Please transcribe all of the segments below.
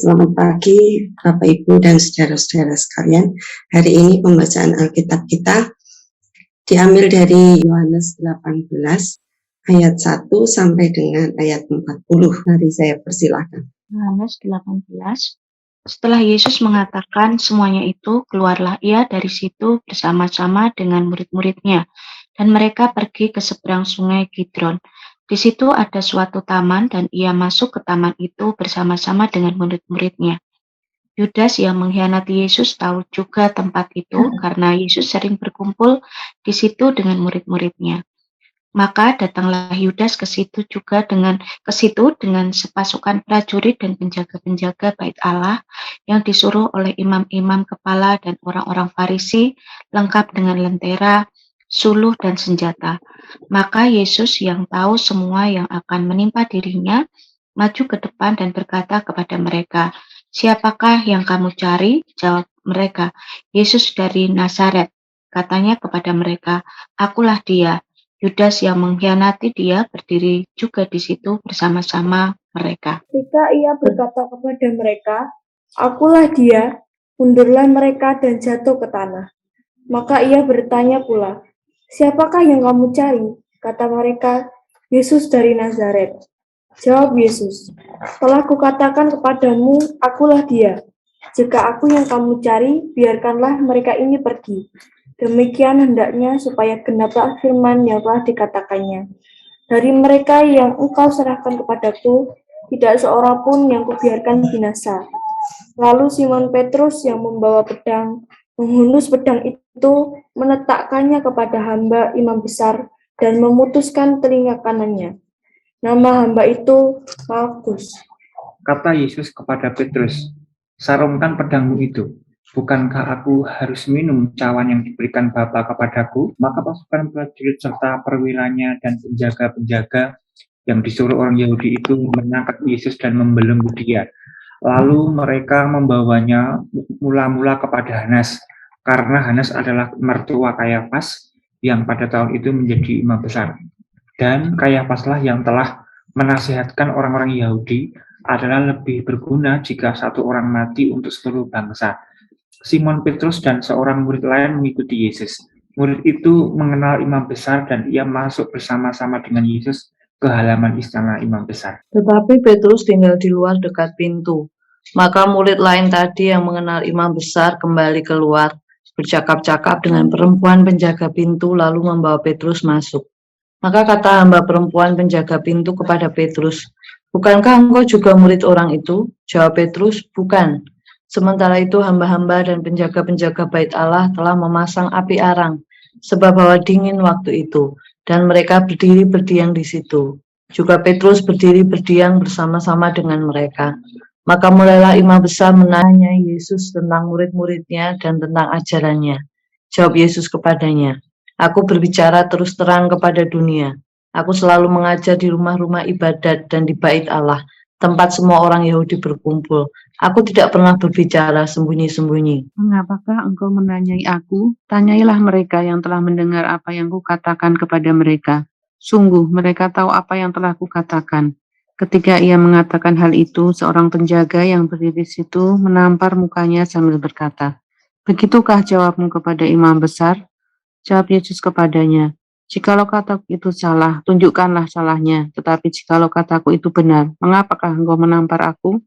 Selamat pagi Bapak Ibu dan saudara-saudara sekalian. Hari ini pembacaan Alkitab kita diambil dari Yohanes 18 ayat 1 sampai dengan ayat 40. Mari saya persilakan. Yohanes 18. Setelah Yesus mengatakan semuanya itu, keluarlah ia dari situ bersama-sama dengan murid-muridnya, dan mereka pergi ke seberang sungai Kidron. Di situ ada suatu taman, dan ia masuk ke taman itu bersama-sama dengan murid-muridnya. Yudas yang mengkhianati Yesus tahu juga tempat itu, karena Yesus sering berkumpul di situ dengan murid-muridnya. Maka datanglah Yudas ke situ dengan sepasukan prajurit dan penjaga-penjaga bait Allah yang disuruh oleh imam-imam kepala dan orang-orang Farisi, lengkap dengan lentera, suluh dan senjata. Maka Yesus yang tahu semua yang akan menimpa dirinya, maju ke depan dan berkata kepada mereka, "Siapakah yang kamu cari?" Jawab mereka, "Yesus dari Nazaret." Katanya kepada mereka, "Akulah dia." Yudas yang mengkhianati dia berdiri juga di situ bersama-sama mereka. Ketika ia berkata kepada mereka, "Akulah dia," mundurlah mereka dan jatuh ke tanah. Maka ia bertanya pula, "Siapakah yang kamu cari?" Kata mereka, "Yesus dari Nazaret." Jawab Yesus, "Telah kukatakan kepadamu, akulah dia. Jika aku yang kamu cari, biarkanlah mereka ini pergi." Demikian hendaknya supaya genaplah firman yang telah dikatakannya. "Dari mereka yang engkau serahkan kepadaku, tidak seorang pun yang kubiarkan binasa." Lalu Simon Petrus yang membawa pedang, menghunus pedang itu, meletakkannya kepada hamba imam besar dan memutuskan telinga kanannya. Nama hamba itu Malkus. Kata Yesus kepada Petrus, "Sarungkan pedangmu itu. Bukankah aku harus minum cawan yang diberikan Bapa kepadaku?" Maka pasukan prajurit serta perwilanya dan penjaga-penjaga yang disuruh orang Yahudi itu menangkap Yesus dan membelenggu dia. Lalu mereka membawanya mula-mula kepada Hanas, karena Hanas adalah mertua Kayafas yang pada tahun itu menjadi imam besar. Dan Kayafaslah yang telah menasihatkan orang-orang Yahudi adalah lebih berguna jika satu orang mati untuk seluruh bangsa. Simon Petrus dan seorang murid lain mengikuti Yesus. Murid itu mengenal imam besar dan ia masuk bersama-sama dengan Yesus ke halaman istana imam besar. Tetapi Petrus tinggal di luar dekat pintu. Maka murid lain tadi yang mengenal imam besar kembali keluar, bercakap-cakap dengan perempuan penjaga pintu lalu membawa Petrus masuk. Maka kata hamba perempuan penjaga pintu kepada Petrus, "Bukankah engkau juga murid orang itu?" Jawab Petrus, "Bukan." Sementara itu hamba-hamba dan penjaga-penjaga bait Allah telah memasang api arang, sebab hawa dingin waktu itu, dan mereka berdiri berdiam di situ. Juga Petrus berdiri berdiam bersama-sama dengan mereka. Maka mulailah imam besar menanya Yesus tentang murid-muridnya dan tentang ajarannya. Jawab Yesus kepadanya, "Aku berbicara terus terang kepada dunia. Aku selalu mengajar di rumah-rumah ibadat dan di bait Allah, tempat semua orang Yahudi berkumpul. Aku tidak pernah berbicara sembunyi-sembunyi." "Mengapakah engkau menanyai aku? Tanyailah mereka yang telah mendengar apa yang kukatakan kepada mereka. Sungguh, mereka tahu apa yang telah kukatakan." Ketika ia mengatakan hal itu, seorang penjaga yang berdiri di situ menampar mukanya sambil berkata, "Begitukah jawabmu kepada imam besar?" Jawab Yesus kepadanya, "Jikalau kataku itu salah, tunjukkanlah salahnya. Tetapi jikalau kataku itu benar, mengapakah engkau menampar aku?"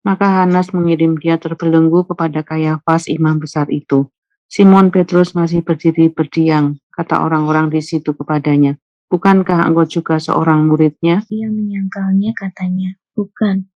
Maka Hanas mengirim dia terbelenggu kepada Kayafas imam besar itu. Simon Petrus masih berdiri berdiam. Kata orang-orang di situ kepadanya, "Bukankah engkau juga seorang muridnya?" Ia menyangkalnya, katanya, "Bukan."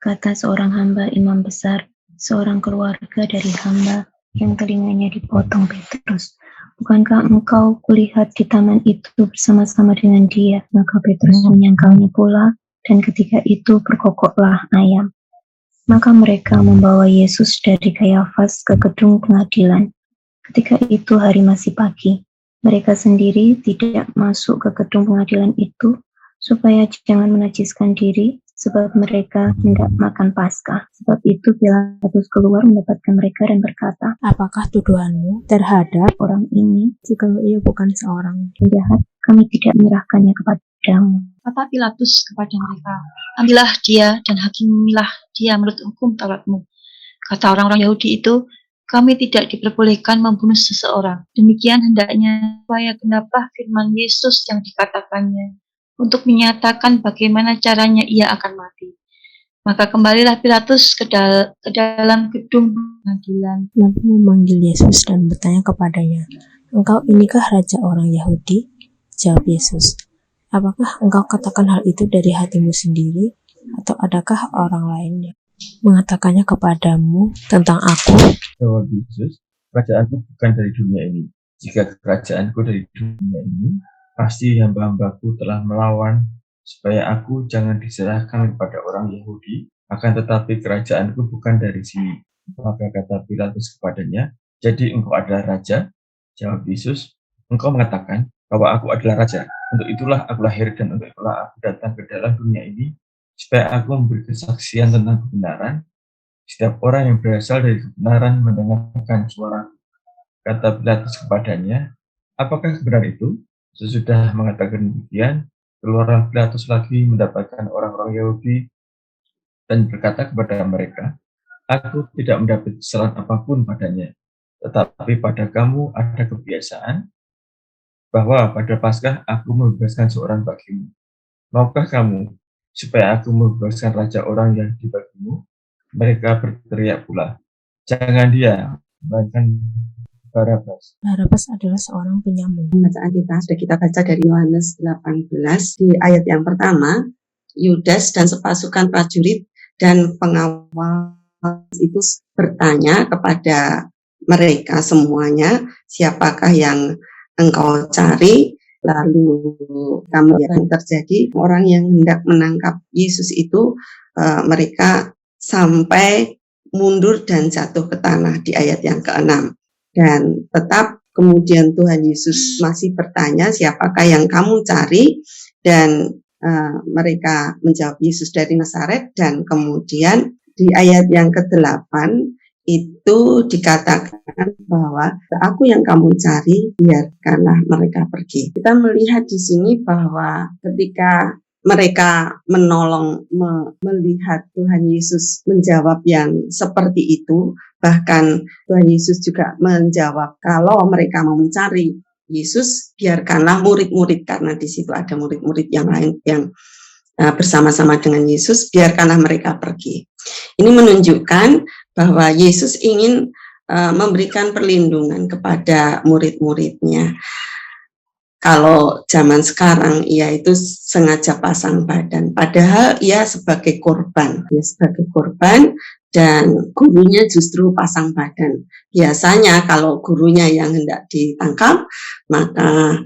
Kata seorang hamba imam besar, seorang keluarga dari hamba yang telinganya dipotong Petrus, "Bukankah engkau kulihat di taman itu bersama-sama dengan dia?" Maka Petrus menyangkalnya pula, dan ketika itu berkokoklah ayam. Maka mereka membawa Yesus dari Kayafas ke gedung pengadilan. Ketika itu hari masih pagi. Mereka sendiri tidak masuk ke gedung pengadilan itu, supaya jangan menajiskan diri, sebab mereka hendak makan Paskah. Sebab itu Pilatus keluar mendapatkan mereka dan berkata, "Apakah tuduhanmu terhadap orang ini jikalau ia bukan seorang penjahat? Kami tidak menyerahkannya kepada kepadamu. Kata Pilatus kepada mereka, ambillah dia dan hakimilah dia menurut hukum Tauratmu. Kata orang-orang Yahudi itu, kami tidak diperbolehkan membunuh seseorang. Demikian hendaknya supaya genaplah firman Yesus yang dikatakannya, untuk menyatakan bagaimana caranya ia akan mati. Maka kembalilah Pilatus ke dalam gedung pengadilan. Lalu memanggil Yesus dan bertanya kepadanya, "Engkau inikah raja orang Yahudi?" Jawab Yesus, "Apakah engkau katakan hal itu dari hatimu sendiri, atau adakah orang lain yang mengatakannya kepadamu tentang aku?" Jawab Yesus, "Kerajaanku bukan dari dunia ini. Jika kerajaanku dari dunia ini, pasti hamba-hambaku telah melawan supaya aku jangan diserahkan kepada orang Yahudi, akan tetapi kerajaanku bukan dari sini." Maka kata Pilatus kepadanya, "Jadi engkau adalah raja?" Jawab Yesus, "Engkau mengatakan bahwa aku adalah raja. Untuk itulah aku lahir dan untuk itulah aku datang ke dalam dunia ini, supaya aku memberi kesaksian tentang kebenaran. Setiap orang yang berasal dari kebenaran mendengarkan suara." Kata Pilatus kepadanya, "Apakah benar itu?" Sesudah mengatakan demikian, keluarlah Pilatus lagi mendapatkan orang-orang Yahudi dan berkata kepada mereka, "Aku tidak mendapat kesalahan apapun padanya, tetapi pada kamu ada kebiasaan bahwa pada Paskah aku membebaskan seorang bagimu. Maukah kamu supaya aku membebaskan raja orang Yahudi bagimu?" Mereka berteriak pula, "Jangan dia, melainkan Barabas." Barabas adalah seorang penyamun. Bacaan kita sudah kita baca dari Yohanes 18 di ayat yang pertama. Yudas dan sepasukan prajurit dan pengawal itu bertanya kepada mereka semuanya, "Siapakah yang engkau cari?" Lalu yang terjadi, orang yang hendak menangkap Yesus itu mereka sampai mundur dan jatuh ke tanah di ayat yang ke-6. Dan tetap kemudian Tuhan Yesus masih bertanya, "Siapakah yang kamu cari?" Dan mereka menjawab, "Yesus dari Nazaret." Dan kemudian di ayat yang ke-8 itu dikatakan bahwa "Aku yang kamu cari, biarkanlah mereka pergi." Kita melihat di sini bahwa ketika mereka melihat Tuhan Yesus menjawab yang seperti itu, bahkan Tuhan Yesus juga menjawab kalau mereka mau mencari Yesus, biarkanlah murid-murid, karena di situ ada murid-murid yang lain yang bersama-sama dengan Yesus, biarkanlah mereka pergi. Ini menunjukkan bahwa Yesus ingin memberikan perlindungan kepada murid-muridnya. Kalau zaman sekarang ia itu sengaja pasang badan, padahal ia sebagai korban, dan gurunya justru pasang badan. Biasanya kalau gurunya yang hendak ditangkap, maka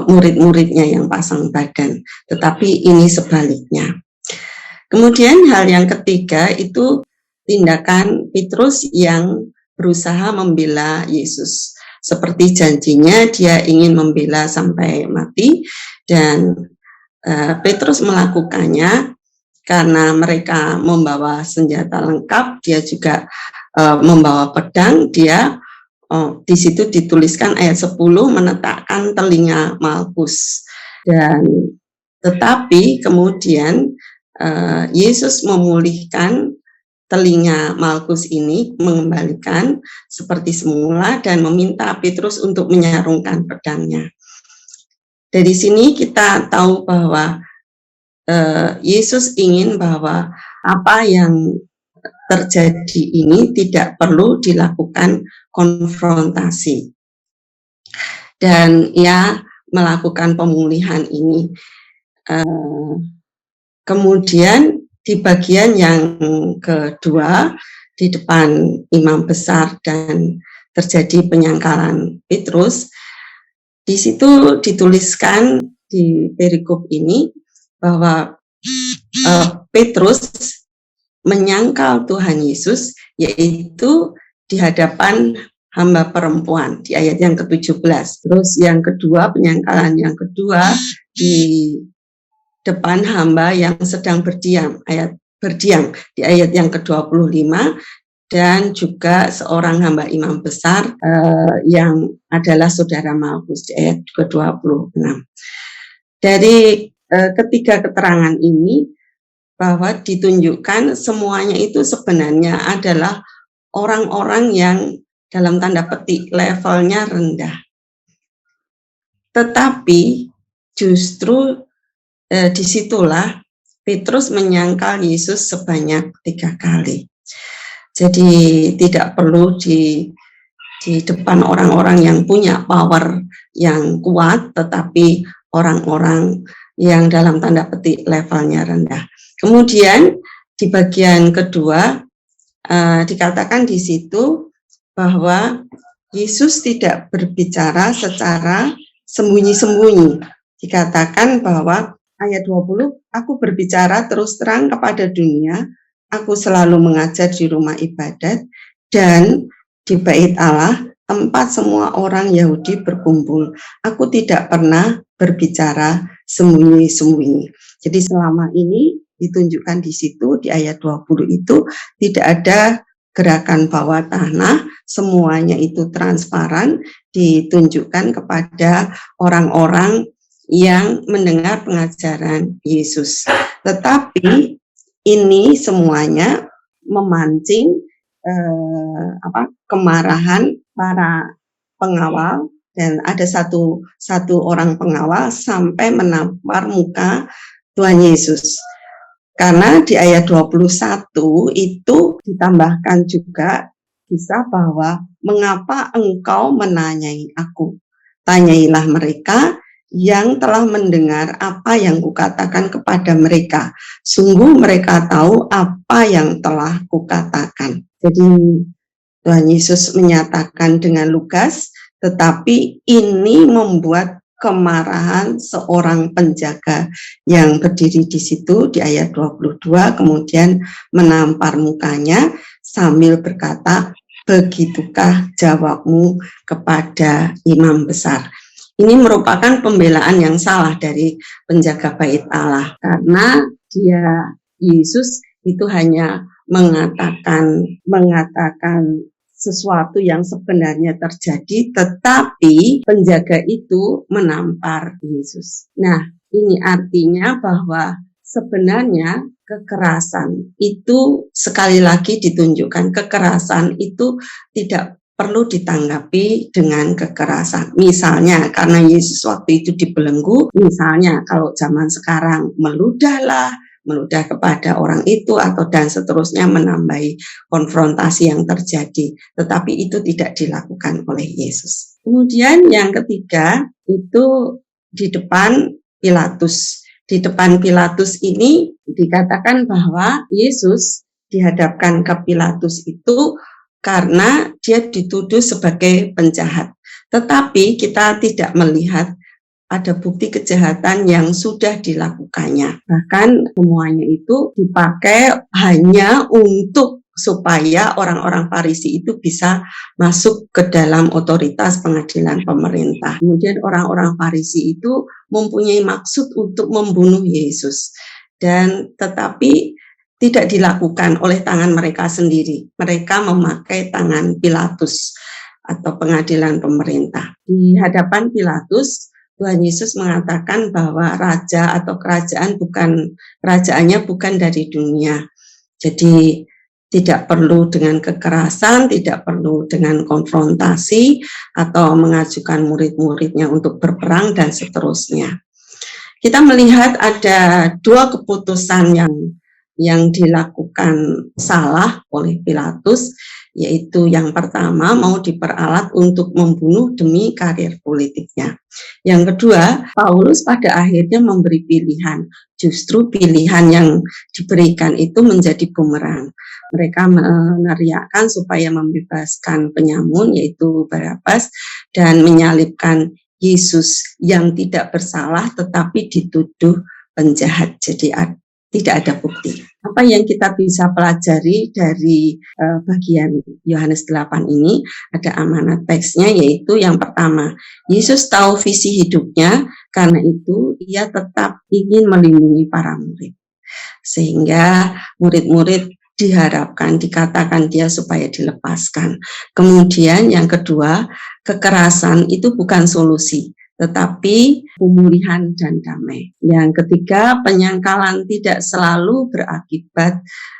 murid-muridnya yang pasang badan. Tetapi ini sebaliknya. Kemudian hal yang ketiga itu tindakan Petrus yang berusaha membela Yesus. Seperti janjinya dia ingin membela sampai mati, dan Petrus melakukannya karena mereka membawa senjata lengkap, dia juga membawa pedang. Dia di situ dituliskan ayat 10, menetakkan telinga Malkus. Dan tetapi kemudian Yesus memulihkan telinga Malkus ini, mengembalikan seperti semula dan meminta Petrus untuk menyarungkan pedangnya. Dari sini kita tahu bahwa Yesus ingin bahwa apa yang terjadi ini tidak perlu dilakukan konfrontasi. Dan ia melakukan pemulihan ini. Kemudian di bagian yang kedua, di depan imam besar dan terjadi penyangkalan Petrus, di situ dituliskan di perikop ini bahwa Petrus menyangkal Tuhan Yesus, yaitu di hadapan hamba perempuan di ayat yang ke-17. Terus yang kedua, penyangkalan yang kedua di depan hamba yang sedang berdiam di ayat yang ke-25, dan juga seorang hamba imam besar yang adalah saudara Malkus di ayat ke-26. Dari ketiga keterangan ini bahwa ditunjukkan semuanya itu sebenarnya adalah orang-orang yang dalam tanda petik levelnya rendah. Tetapi justru disitulah Petrus menyangkal Yesus sebanyak 3 kali. Jadi tidak perlu di depan orang-orang yang punya power yang kuat, tetapi orang-orang yang dalam tanda petik levelnya rendah. Kemudian di bagian kedua dikatakan di situ bahwa Yesus tidak berbicara secara sembunyi-sembunyi. Dikatakan bahwa ayat 20, aku berbicara terus terang kepada dunia, aku selalu mengajar di rumah ibadat dan di bait Allah, tempat semua orang Yahudi berkumpul. Aku tidak pernah berbicara sembunyi-sembunyi. Jadi selama ini ditunjukkan di situ, di ayat 20 itu tidak ada gerakan bawah tanah, semuanya itu transparan, ditunjukkan kepada orang-orang yang mendengar pengajaran Yesus. Tetapi ini semuanya memancing kemarahan para pengawal, dan ada satu orang pengawal sampai menampar muka Tuhan Yesus. Karena di ayat 21 itu ditambahkan juga kisah bahwa mengapa engkau menanyai aku? Tanyailah mereka yang telah mendengar apa yang kukatakan kepada mereka. Sungguh mereka tahu apa yang telah kukatakan. Jadi Tuhan Yesus menyatakan dengan lugas, tetapi ini membuat kemarahan seorang penjaga yang berdiri di situ di ayat 22, kemudian menampar mukanya sambil berkata, begitukah jawabmu kepada imam besar? Ini merupakan pembelaan yang salah dari penjaga bait Allah, karena Yesus itu hanya mengatakan sesuatu yang sebenarnya terjadi, tetapi penjaga itu menampar Yesus. Nah, ini artinya bahwa sebenarnya kekerasan itu sekali lagi ditunjukkan, kekerasan itu tidak perlu ditanggapi dengan kekerasan. Misalnya karena Yesus waktu itu dibelenggu, misalnya kalau zaman sekarang meludah kepada orang itu atau dan seterusnya, menambahi konfrontasi yang terjadi. Tetapi itu tidak dilakukan oleh Yesus. Kemudian yang ketiga itu di depan Pilatus. Di depan Pilatus ini dikatakan bahwa Yesus dihadapkan ke Pilatus itu karena dia dituduh sebagai penjahat. Tetapi kita tidak melihat ada bukti kejahatan yang sudah dilakukannya. Bahkan semuanya itu dipakai hanya untuk supaya orang-orang Farisi itu bisa masuk ke dalam otoritas pengadilan pemerintah. Kemudian orang-orang Farisi itu mempunyai maksud untuk membunuh Yesus. Dan tetapi tidak dilakukan oleh tangan mereka sendiri. Mereka memakai tangan Pilatus atau pengadilan pemerintah. Di hadapan Pilatus, Tuhan Yesus mengatakan bahwa raja atau kerajaannya bukan dari dunia. Jadi tidak perlu dengan kekerasan, tidak perlu dengan konfrontasi atau mengajukan murid-muridnya untuk berperang dan seterusnya. Kita melihat ada 2 keputusan yang dilakukan salah oleh Pilatus, yaitu yang pertama mau diperalat untuk membunuh demi karir politiknya. Yang kedua, Paulus pada akhirnya memberi pilihan, justru pilihan yang diberikan itu menjadi bumerang. Mereka meneriakkan supaya membebaskan penyamun, yaitu Barabas, dan menyalibkan Yesus yang tidak bersalah tetapi dituduh penjahat. Jadi tidak ada bukti. Apa yang kita bisa pelajari dari bagian Yohanes 8 ini, ada amanat teksnya, yaitu yang pertama, Yesus tahu visi hidupnya, karena itu ia tetap ingin melindungi para murid. Sehingga murid-murid diharapkan, dikatakan dia supaya dilepaskan. Kemudian yang kedua, kekerasan itu bukan solusi, tetapi pemulihan dan damai. Yang ketiga, penyangkalan tidak selalu berakibat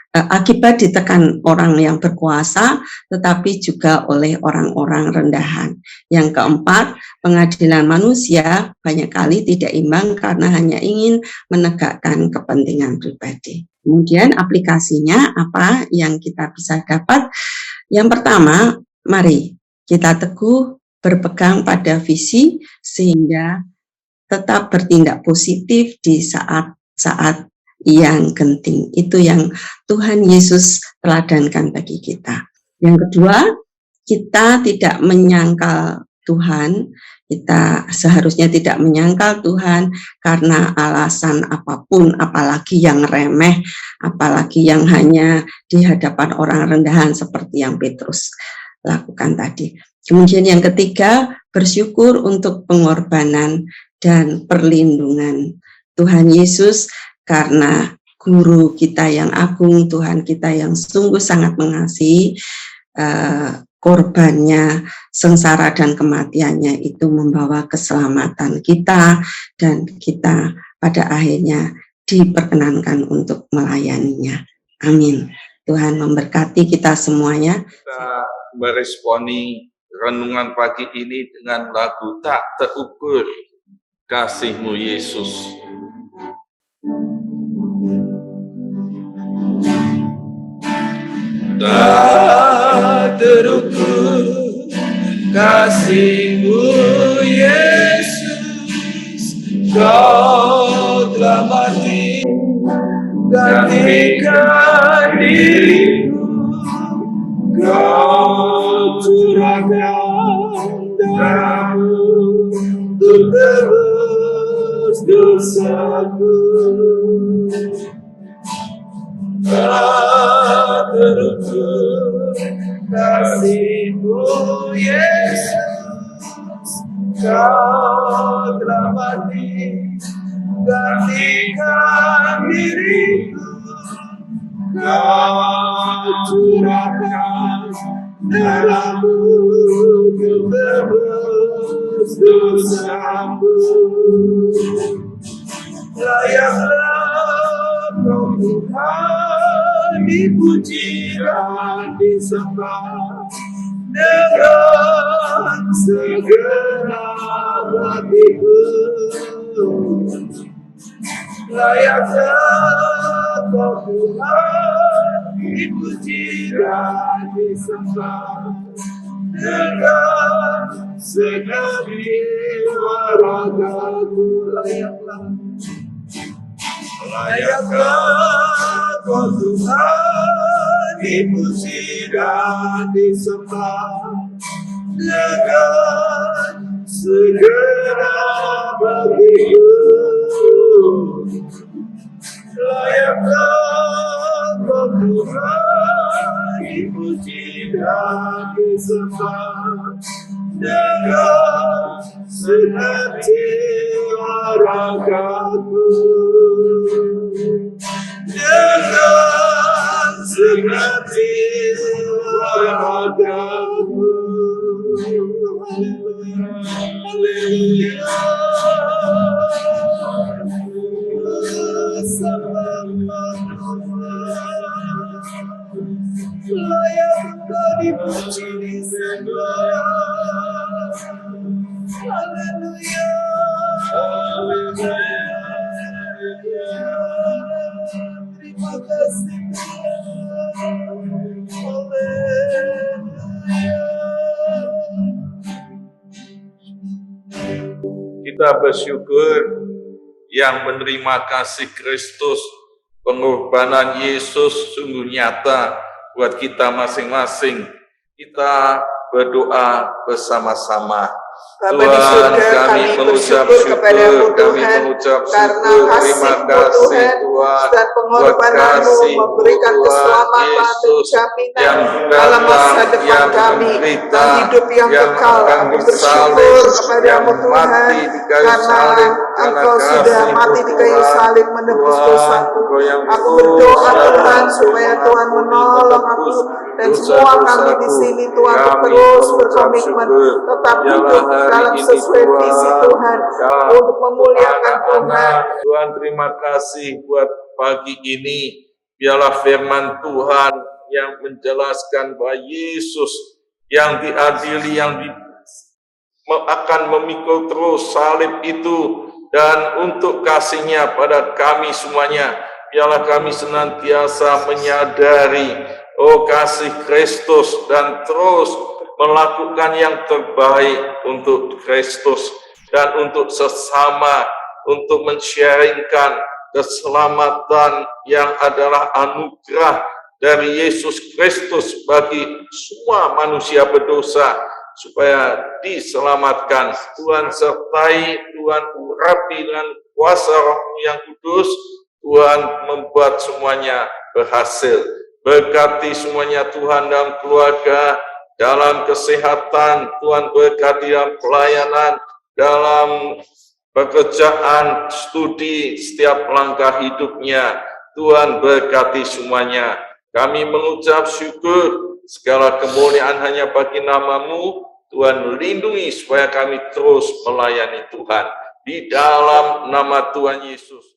akibat ditekan orang yang berkuasa, tetapi juga oleh orang-orang rendahan. Yang keempat, pengadilan manusia banyak kali tidak imbang karena hanya ingin menegakkan kepentingan pribadi. Kemudian aplikasinya apa yang kita bisa dapat? Yang pertama, mari kita teguh berpegang pada visi sehingga tetap bertindak positif di saat-saat yang genting. Itu yang Tuhan Yesus teladankan bagi kita. Yang kedua, kita tidak menyangkal Tuhan. Kita seharusnya tidak menyangkal Tuhan karena alasan apapun, apalagi yang remeh, apalagi yang hanya di hadapan orang rendahan seperti yang Petrus lakukan tadi. Kemudian yang ketiga, bersyukur untuk pengorbanan dan perlindungan Tuhan Yesus, karena guru kita yang agung, Tuhan kita yang sungguh sangat mengasihi, korbannya, sengsara dan kematiannya itu membawa keselamatan kita, dan kita pada akhirnya diperkenankan untuk melayaninya. Amin. Tuhan memberkati kita semuanya. Kita meresponi renungan pagi ini dengan lagu Tak Terukur Kasih-Mu Yesus. Tak terukur kasih-Mu Yesus, Kau telah mati gantikan diriku, Kau curahkan darah-Mu untuk tebus dosaku. Tak terukur kasih-Mu Yesus, Kau telah mati gantikan diriku, Kau curahkan darah-Mu untuk tebus dosaku. Layaklah Kau Tuhan dipuji dan disembah dengan segenap hatiku. Layaklah Kau Tuhan dipuji dan disembah dengan segenap ragaku. Layaklah Kau Tuhan dipuji dan disembah dengan segenap hatiku. Layaklah Kau Tuhan dipuji dan disembah dengan segenap jiwa ragaku. Dengan segenap jiwa ragaku. Haleluya. Layak Kau dipuji disembah. Haleluya. Terima kasih Tuhan. Kita bersyukur yang menerima kasih Kristus, pengorbanan Yesus sungguh nyata buat kita masing-masing. Kita berdoa bersama-sama. Tuhan, kami mengucap syukur, kami mengucap syukur, terima kasih Tuhan, dan pengorbanan-Mu memberikan keselamatan dan jaminan dalam masa depan kami dan hidup yang kekal. Aku bersyukur kepada-Mu Tuhan, karena Engkau sudah mati di kayu salib menebus dosaku. Aku berdoa Tuhan supaya Tuhan menolong aku dan semua kami di sini Tuhan terus berkomitmen tetap hidup hari ini sesuai visi Tuhan, Tuhan, untuk memuliakan Tuhan. Tuhan, terima kasih buat pagi ini. Biarlah firman Tuhan yang menjelaskan bahwa Yesus yang diadili, yang akan memikul terus salib itu, dan untuk kasih-Nya pada kami semuanya. Biarlah kami senantiasa menyadari kasih Kristus dan terus melakukan yang terbaik untuk Kristus dan untuk sesama, untuk men-sharingkan keselamatan yang adalah anugerah dari Yesus Kristus bagi semua manusia berdosa, supaya diselamatkan. Tuhan sertai, Tuhan urapi dengan kuasa Roh-Mu yang kudus. Tuhan membuat semuanya berhasil. Berkati semuanya Tuhan dalam keluarga, dalam kesehatan. Tuhan berkati dalam pelayanan, dalam pekerjaan, studi, setiap langkah hidupnya. Tuhan berkati semuanya. Kami mengucap syukur, segala kemuliaan hanya bagi nama-Mu. Tuhan lindungi supaya kami terus melayani Tuhan. Di dalam nama Tuhan Yesus.